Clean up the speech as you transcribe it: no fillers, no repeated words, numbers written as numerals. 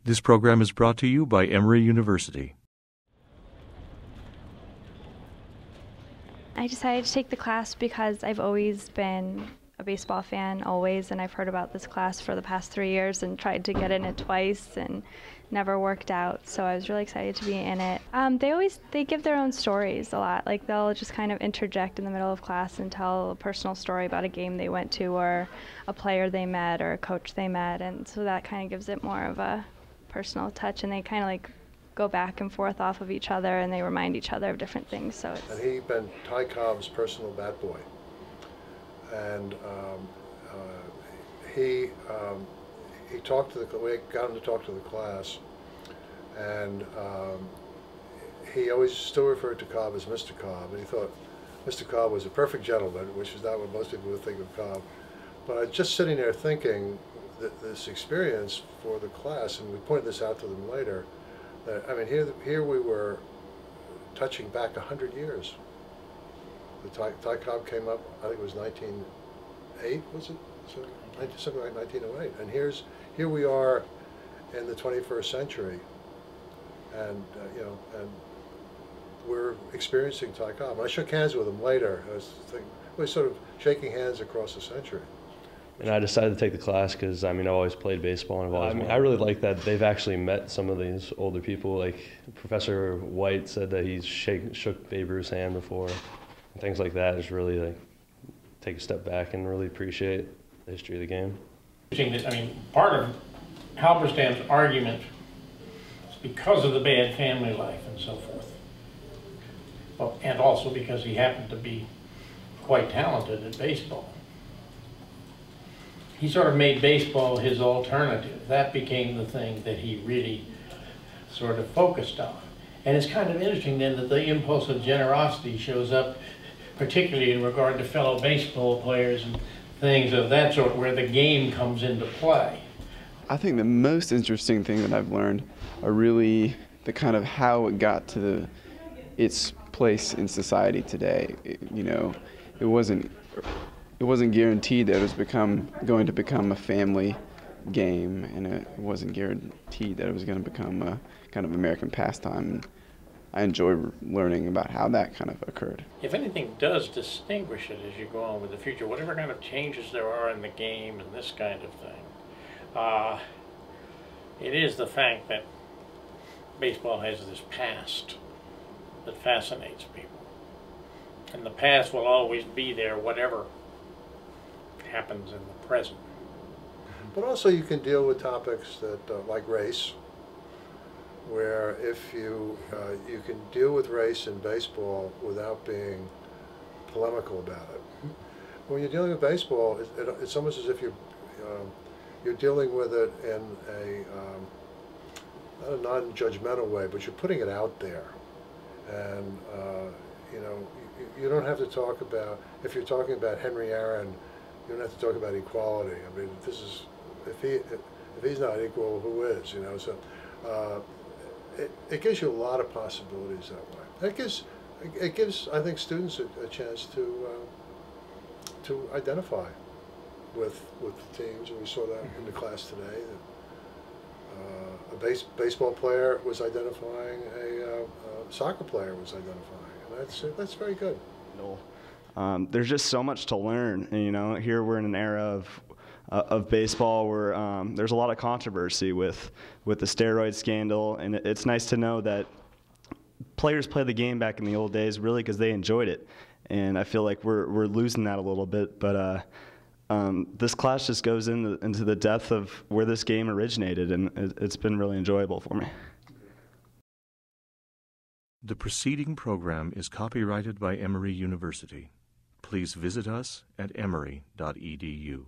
This program is brought to you by Emory University. I decided to take the class because I've always been a baseball fan, and I've heard about this class for the past 3 years and tried to get in it twice and never worked out, so I was really excited to be in it. They give their own stories a lot. Like, they'll just kind of interject in the middle of class and tell a personal story about a game they went to or a player they met or a coach they met, and so that kind of gives it more of a personal touch, and they kind of like go back and forth off of each other, and they remind each other of different things. So it's... And he been Ty Cobb's personal bat boy, and he talked to we got him to talk to the class, and he always still referred to Cobb as Mr. Cobb, and he thought Mr. Cobb was a perfect gentleman, which is not what most people would think of Cobb. But I was just sitting there thinking that this experience for the class, and we pointed this out to them later, that, I mean, here we were touching back 100 years. The Ty Cobb came up, I think it was 1908, was it? So, something like 1908. And here we are in the 21st century, and and we're experiencing Ty Cobb. And I shook hands with him later. I was thinking, we're sort of shaking hands across the century. And I decided to take the class because, I mean, I've always played baseball, and I really like that they've actually met some of these older people. Like, Professor White said that he's shook Babe Ruth's hand before, and things like that. Is really, like, take a step back and really appreciate the history of the game. I mean, part of Halberstam's argument is because of the bad family life and so forth. Well, and also because he happened to be quite talented at baseball. He sort of made baseball his alternative. That became the thing that he really sort of focused on. And it's kind of interesting then that the impulse of generosity shows up, particularly in regard to fellow baseball players and things of that sort, where the game comes into play. I think the most interesting thing that I've learned are really the kind of how it got to its place in society today. It wasn't guaranteed that it was going to become a family game, and it wasn't guaranteed that it was going to become a kind of American pastime. And I enjoy learning about how that kind of occurred. If anything does distinguish it as you go on with the future, whatever kind of changes there are in the game and this kind of thing, it is the fact that baseball has this past that fascinates people. And the past will always be there, whatever happens in the present. But also you can deal with topics that like race, where if you can deal with race in baseball without being polemical about it. When you're dealing with baseball, it's almost as if you're dealing with it in not a non-judgmental way, but you're putting it out there, and you don't have to talk about, if you're talking about Henry Aaron, you don't have to talk about equality. I mean, this is, if he's not equal, who is? So it gives you a lot of possibilities that way. It gives I think students a chance to identify with the teams, and we saw that in the class today. That a baseball player was identifying, a soccer player was identifying, and that's very good. There's just so much to learn, and here we're in an era of baseball where there's a lot of controversy with the steroid scandal, and it's nice to know that players play the game back in the old days really because they enjoyed it, and I feel like we're losing that a little bit, but this class just goes into the depth of where this game originated, and it's been really enjoyable for me. The preceding program is copyrighted by Emory University. Please visit us at emory.edu.